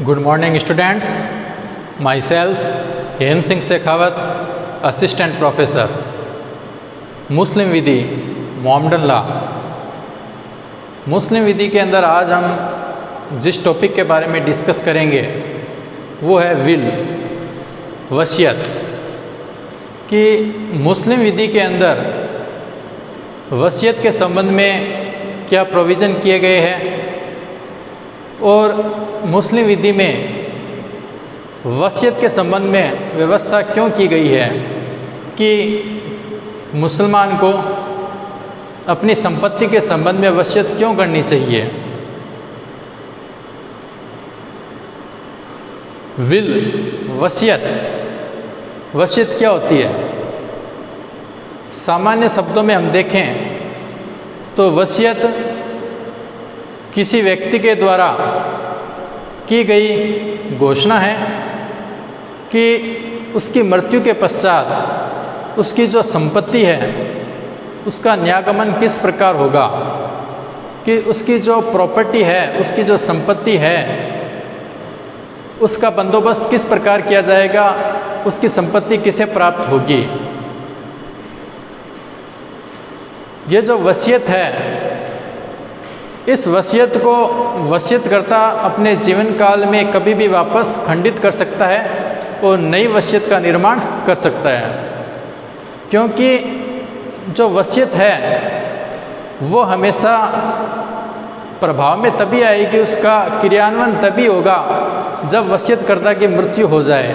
Good morning students, myself हेम Singh Shekhawat, assistant professor मुस्लिम विधि Mohammedan law. मुस्लिम विधि के अंदर आज हम जिस टॉपिक के बारे में डिस्कस करेंगे वो है विल, वसीयत। कि मुस्लिम विधि के अंदर वसीयत के संबंध में क्या प्रोविज़न किए गए हैं और मुस्लिम विधि में वसीयत के संबंध में व्यवस्था क्यों की गई है कि मुसलमान को अपनी संपत्ति के संबंध में वसीयत क्यों करनी चाहिए। विल, वसीयत, वसीयत क्या होती है? सामान्य शब्दों में हम देखें तो वसीयत किसी व्यक्ति के द्वारा की गई घोषणा है कि उसकी मृत्यु के पश्चात उसकी जो संपत्ति है उसका न्यागमन किस प्रकार होगा, कि उसकी जो प्रॉपर्टी है, उसकी जो संपत्ति है उसका बंदोबस्त किस प्रकार किया जाएगा, उसकी संपत्ति किसे प्राप्त होगी। ये जो वसीयत है, इस वसीयत को वसीयतकर्ता अपने जीवन काल में कभी भी वापस खंडित कर सकता है और नई वसीयत का निर्माण कर सकता है। क्योंकि जो वसीयत है वो हमेशा प्रभाव में तभी आएगी, उसका क्रियान्वयन तभी होगा जब वसीयतकर्ता की मृत्यु हो जाए।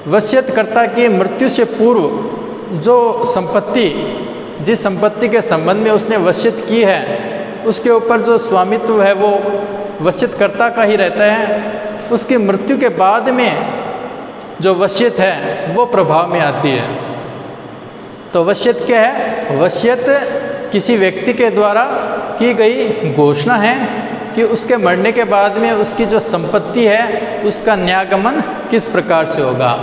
वसीयतकर्ता की मृत्यु से पूर्व जो संपत्ति, जिस संपत्ति के संबंध में उसने वसीयत की है उसके ऊपर जो स्वामित्व है वो वसीयतकर्ता का ही रहता है। उसकी मृत्यु के बाद में जो वसीयत है वो प्रभाव में आती है। तो वसीयत क्या है? वसीयत किसी व्यक्ति के द्वारा की गई घोषणा है कि उसके मरने के बाद में उसकी जो संपत्ति है उसका न्यागमन किस प्रकार से होगा।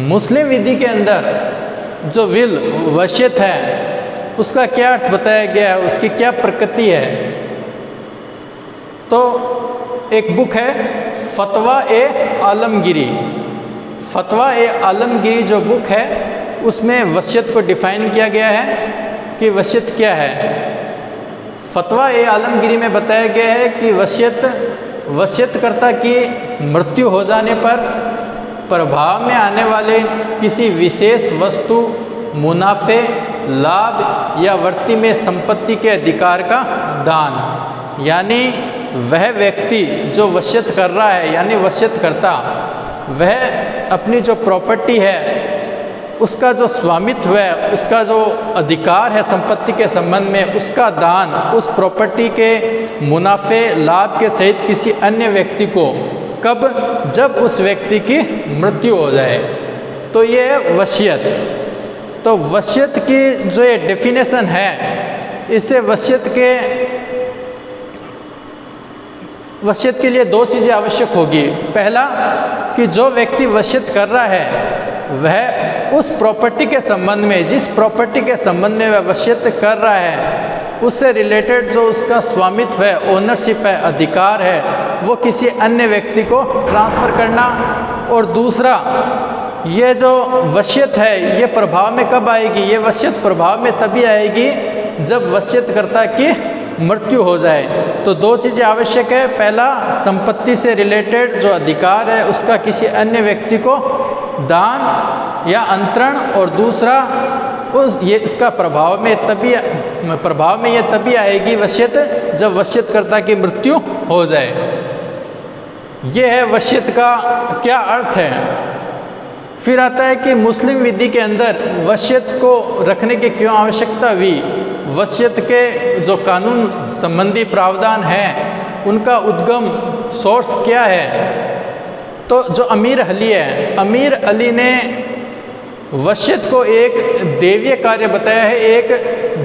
मुस्लिम विधि के अंदर जो विल, वसीयत है, उसका क्या अर्थ बताया गया है, उसकी क्या प्रकृति है। तो एक बुक है फतवा ए आलमगीरी। फतवा ए आलमगीरी जो बुक है उसमें वसीयत को डिफाइन किया गया है कि वसीयत क्या है। फतवा ए आलमगीरी में बताया गया है कि वसीयतकर्ता की मृत्यु हो जाने पर प्रभाव में आने वाले किसी विशेष वस्तु, मुनाफे, लाभ या वर्ती में संपत्ति के अधिकार का दान। यानी वह व्यक्ति जो वसीयत कर रहा है, यानी वसीयतकर्ता, वह अपनी जो प्रॉपर्टी है उसका जो स्वामित्व है, उसका जो अधिकार है संपत्ति के संबंध में, उसका दान उस प्रॉपर्टी के मुनाफे, लाभ के सहित किसी अन्य व्यक्ति को कब? जब उस व्यक्ति की मृत्यु हो जाए। तो ये है वसीयत। तो वसीयत की जो ये डेफिनेशन है, इससे वसीयत के लिए दो चीज़ें आवश्यक होगी। पहला कि जो व्यक्ति वसीयत कर रहा है वह उस प्रॉपर्टी के संबंध में, जिस प्रॉपर्टी के संबंध में वह वसीयत कर रहा है, उससे रिलेटेड जो उसका स्वामित्व है, ओनरशिप है, अधिकार है, वो किसी अन्य व्यक्ति को ट्रांसफ़र करना। और दूसरा, ये जो वसीयत है ये प्रभाव में कब आएगी? ये वसीयत प्रभाव में तभी आएगी जब वसीयतकर्ता की मृत्यु हो जाए। तो दो चीज़ें आवश्यक है। पहला, संपत्ति से रिलेटेड जो अधिकार है उसका किसी अन्य व्यक्ति को दान या अंतरण, और दूसरा इसका प्रभाव में ये तभी आएगी वसीयत जब वसीयतकर्ता की मृत्यु हो जाए। ये है वसीयत का क्या अर्थ है। फिर आता है कि मुस्लिम विधि के अंदर वसीयत को रखने की क्यों आवश्यकता हुई। वसीयत के जो कानून संबंधी प्रावधान हैं उनका उद्गम सोर्स क्या है। तो जो अमीर अली है, अमीर अली ने वसीयत को एक देवीय कार्य बताया है, एक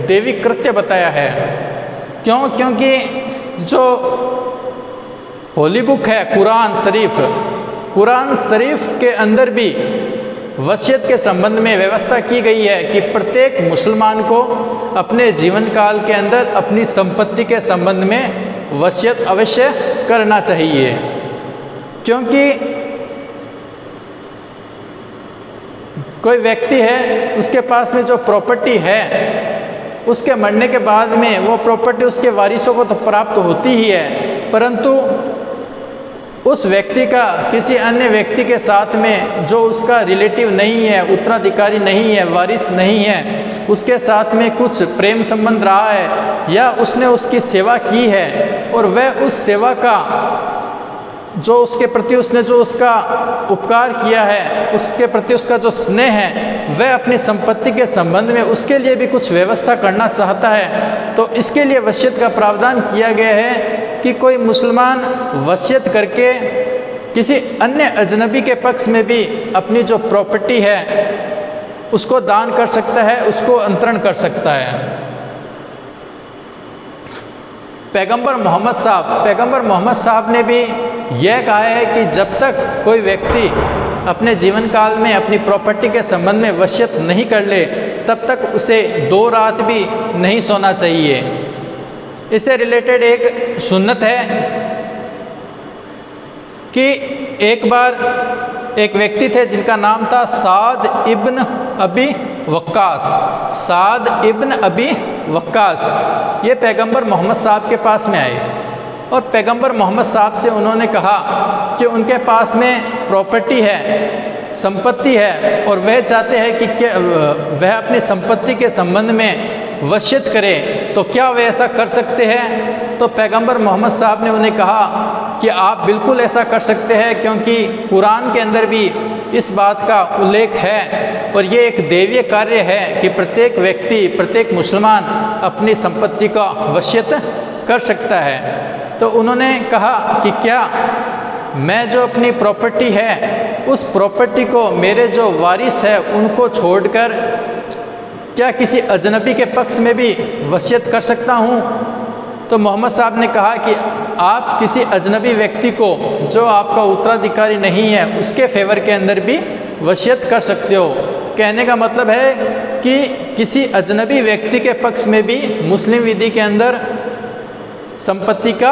देवी कृत्य बताया है। क्यों? क्योंकि जो होली बुक है कुरान शरीफ के अंदर भी वसीयत के संबंध में व्यवस्था की गई है कि प्रत्येक मुसलमान को अपने जीवन काल के अंदर अपनी संपत्ति के संबंध में वसीयत अवश्य करना चाहिए। क्योंकि कोई व्यक्ति है, उसके पास में जो प्रॉपर्टी है, उसके मरने के बाद में वो प्रॉपर्टी उसके वारिसों को तो प्राप्त होती ही है, परंतु उस व्यक्ति का किसी अन्य व्यक्ति के साथ में जो उसका रिलेटिव नहीं है, उत्तराधिकारी नहीं है, वारिस नहीं है, उसके साथ में कुछ प्रेम संबंध रहा है या उसने उसकी सेवा की है और वह उस सेवा का जो उसके प्रति उसने जो उसका उपकार किया है, उसके प्रति उसका जो स्नेह है, वह अपनी संपत्ति के संबंध में उसके लिए भी कुछ व्यवस्था करना चाहता है, तो इसके लिए वसीयत का प्रावधान किया गया है कि कोई मुसलमान वसीयत करके किसी अन्य अजनबी के पक्ष में भी अपनी जो प्रॉपर्टी है उसको दान कर सकता है, उसको अंतरण कर सकता है। पैगंबर मोहम्मद साहब ने भी यह कहा है कि जब तक कोई व्यक्ति अपने जीवन काल में अपनी प्रॉपर्टी के संबंध में वसीयत नहीं कर ले, तब तक उसे 2 रात भी नहीं सोना चाहिए। इससे रिलेटेड एक सुन्नत है कि एक बार एक व्यक्ति थे जिनका नाम था साद इब्न अबी वक्कास। ये पैगंबर मोहम्मद साहब के पास में आए और पैगंबर मोहम्मद साहब से उन्होंने कहा कि उनके पास में प्रॉपर्टी है, संपत्ति है और वह चाहते हैं कि वह अपनी संपत्ति के संबंध में वसीयत करें, तो क्या वे ऐसा कर सकते हैं? तो पैगंबर मोहम्मद साहब ने उन्हें कहा कि आप बिल्कुल ऐसा कर सकते हैं, क्योंकि कुरान के अंदर भी इस बात का उल्लेख है और ये एक दैवीय कार्य है कि प्रत्येक व्यक्ति, प्रत्येक मुसलमान अपनी संपत्ति का वसीयत कर सकता है। तो उन्होंने कहा कि क्या मैं जो अपनी प्रॉपर्टी है, उस प्रॉपर्टी को मेरे जो वारिस है उनको छोड़कर क्या किसी अजनबी के पक्ष में भी वसीयत कर सकता हूँ? तो मोहम्मद साहब ने कहा कि आप किसी अजनबी व्यक्ति को जो आपका उत्तराधिकारी नहीं है उसके फेवर के अंदर भी वसीयत कर सकते हो। कहने का मतलब है कि किसी अजनबी व्यक्ति के पक्ष में भी मुस्लिम विधि के अंदर संपत्ति का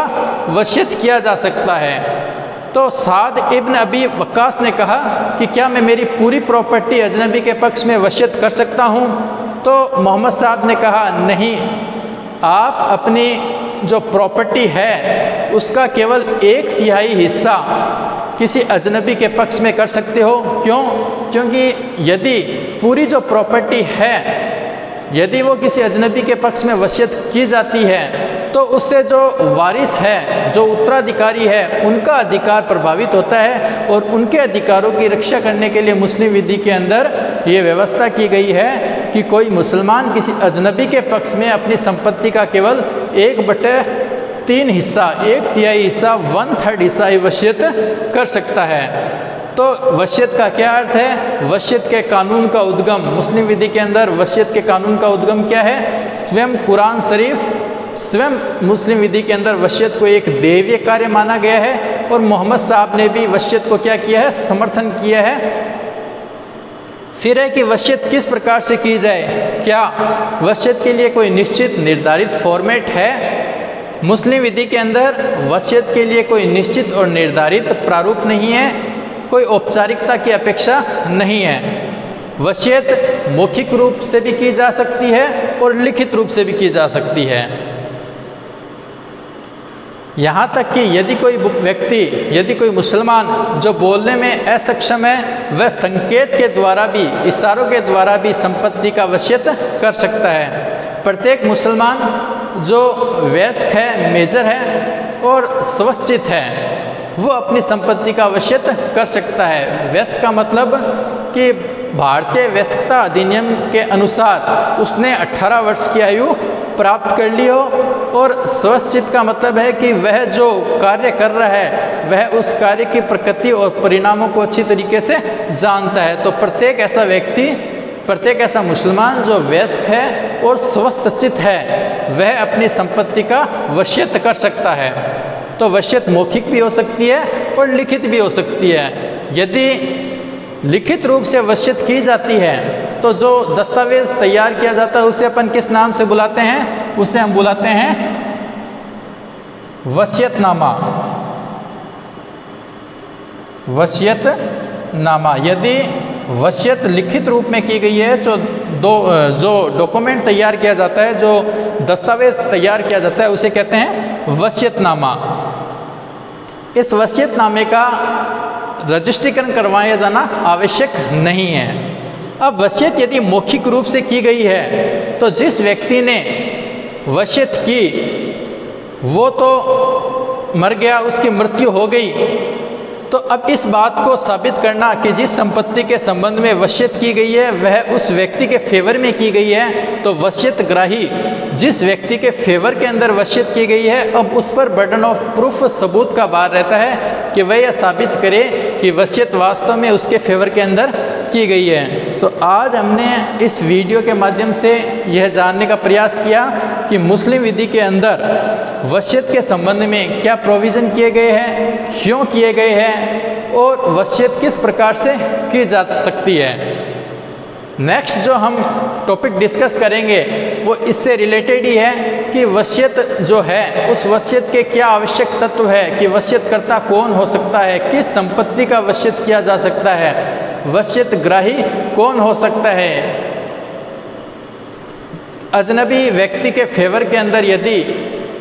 वसीयत किया जा सकता है। तो साद इब्न अबी वक्कास ने कहा कि क्या मैं मेरी पूरी प्रॉपर्टी अजनबी के पक्ष में वसीयत कर सकता हूँ? तो मोहम्मद साहब ने कहा नहीं, आप अपनी जो प्रॉपर्टी है उसका केवल 1/3 हिस्सा किसी अजनबी के पक्ष में कर सकते हो। क्यों? क्योंकि यदि पूरी जो प्रॉपर्टी है, यदि वो किसी अजनबी के पक्ष में वसीयत की जाती है तो उससे जो वारिस है, जो उत्तराधिकारी है, उनका अधिकार प्रभावित होता है और उनके अधिकारों की रक्षा करने के लिए मुस्लिम विधि के अंदर ये व्यवस्था की गई है कि कोई मुसलमान किसी अजनबी के पक्ष में अपनी संपत्ति का केवल 1/3 हिस्सा, 1/3 हिस्सा, 1/3 हिस्सा ही वसीयत कर सकता है। तो वसीयत का क्या अर्थ है? वसीयत के कानून का उद्गम, मुस्लिम विधि के अंदर वसीयत के कानून का उद्गम क्या है? स्वयं कुरान शरीफ, स्वयं मुस्लिम विधि के अंदर वसीयत को एक दैवीय कार्य माना गया है और मोहम्मद साहब ने भी वसीयत को क्या किया है? समर्थन किया है। फिर है कि वसीयत किस प्रकार से की जाए? क्या वसीयत के लिए कोई निश्चित निर्धारित फॉर्मेट है? मुस्लिम विधि के अंदर वसीयत के लिए कोई निश्चित और निर्धारित प्रारूप नहीं है, कोई औपचारिकता की अपेक्षा नहीं है। वसीयत मौखिक रूप से भी की जा सकती है और लिखित रूप से भी की जा सकती है। यहाँ तक कि यदि कोई व्यक्ति, यदि कोई मुसलमान जो बोलने में असक्षम है, वह संकेत के द्वारा भी, इशारों के द्वारा भी संपत्ति का वसीयत कर सकता है। प्रत्येक मुसलमान जो वयस्क है, मेजर है और स्वच्छित है, वो अपनी संपत्ति का वसीयत कर सकता है। वयस्क का मतलब कि भारतीय वयस्कता अधिनियम के अनुसार उसने 18 वर्ष की आयु प्राप्त कर ली हो, और स्वच्छित का मतलब है कि वह जो कार्य कर रहा है वह उस कार्य की प्रकृति और परिणामों को अच्छी तरीके से जानता है। तो प्रत्येक ऐसा व्यक्ति, प्रत्येक ऐसा मुसलमान जो वयस्क है और स्वच्छित है, वह अपनी संपत्ति का वसीयत कर सकता है। तो वसीयत मौखिक भी हो सकती है और लिखित भी हो सकती है। यदि लिखित रूप से वसीयत की जाती है तो जो दस्तावेज तैयार किया जाता है उसे अपन किस नाम से बुलाते हैं? उसे हम बुलाते हैं वसीयतनामा। वसीयतनामा। यदि वसीयत लिखित रूप में की गई है तो जो डॉक्यूमेंट तैयार किया जाता है, जो दस्तावेज तैयार किया जाता है, उसे कहते हैं वसीयतनामा। इस वसीयतनामे का रजिस्ट्रीकरण करवाया जाना आवश्यक नहीं है। अब वसीयत यदि मौखिक रूप से की गई है तो जिस व्यक्ति ने वसीयत की वो तो मर गया, उसकी मृत्यु हो गई। तो अब इस बात को साबित करना कि जिस संपत्ति के संबंध में वसीयत की गई है वह उस व्यक्ति के फेवर में की गई है, तो वसीयत ग्राही जिस व्यक्ति के फेवर के अंदर वसीयत की गई है, अब उस पर बर्डन ऑफ प्रूफ, सबूत का भार रहता है कि वह यह साबित करे कि वसीयत वास्तव में उसके फेवर के अंदर की गई है। तो आज हमने इस वीडियो के माध्यम से यह जानने का प्रयास किया कि मुस्लिम विधि के अंदर वसीयत के संबंध में क्या प्रोविज़न किए गए हैं, क्यों किए गए हैं और वसीयत किस प्रकार से की जा सकती है। नेक्स्ट जो हम टॉपिक डिस्कस करेंगे वो इससे रिलेटेड ही है कि वसीयत जो है उस वसीयत के क्या आवश्यक तत्व है, कि वसीयतकर्ता कौन हो सकता है, किस संपत्ति का वसीयत किया जा सकता है, वसीयत ग्राही कौन हो सकता है। अजनबी व्यक्ति के फेवर के अंदर यदि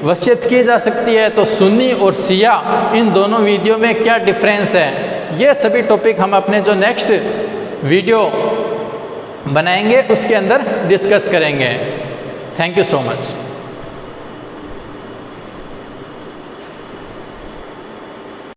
वसीयत की जा सकती है तो सुन्नी और शिया इन दोनों वीडियो में क्या डिफरेंस है, ये सभी टॉपिक हम अपने जो नेक्स्ट वीडियो बनाएंगे उसके अंदर डिस्कस करेंगे। Thank you so much.